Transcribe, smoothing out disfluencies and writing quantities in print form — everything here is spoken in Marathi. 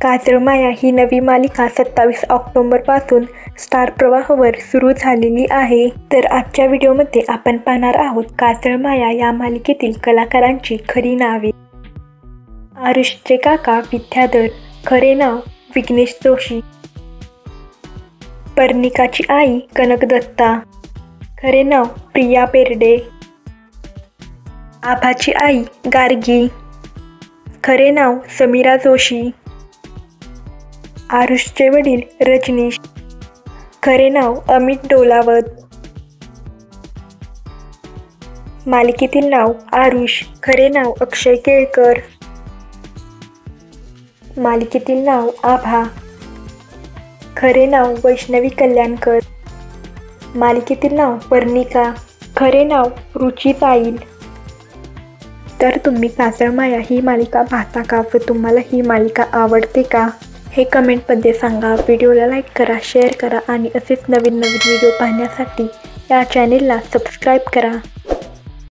काजळमाया ही नवी मालिका 27 ऑक्टोबरपासून स्टार प्रवाहवर सुरू झालेली आहे। तर आजच्या व्हिडिओमध्ये आपण पाहणार आहोत काजळमाया या मालिकेतील कलाकारांची खरी नावे। आरुषचे काका विद्याधर, खरे नाव विघ्नेश जोशी। पर्णिकाची आई कनक दत्ता, खरे नाव प्रिया पेरडे। आभाची आई गार्गी, खरे नाव समीरा जोशी। आरुषचे वडील रजनीश, खरे नाव अमित डोलावत। मालिकेतील नाव आरुष, खरे नाव अक्षय केळकर। मालिकेतील नाव आभा, खरे नाव वैष्णवी कल्याणकर। मालिकेतील नाव पर्णिका, खरे नाव रुची ताईल। तर तुम्ही काजळमाया ही मालिका पाहता का व तुम्हाला ही मालिका आवडते का हे कमेंटमध्ये सांगा। व्हिडिओला लाईक करा, शेअर करा आणि असेच नवीन व्हिडिओ पाहण्यासाठी या चॅनेलला सबस्क्राईब करा।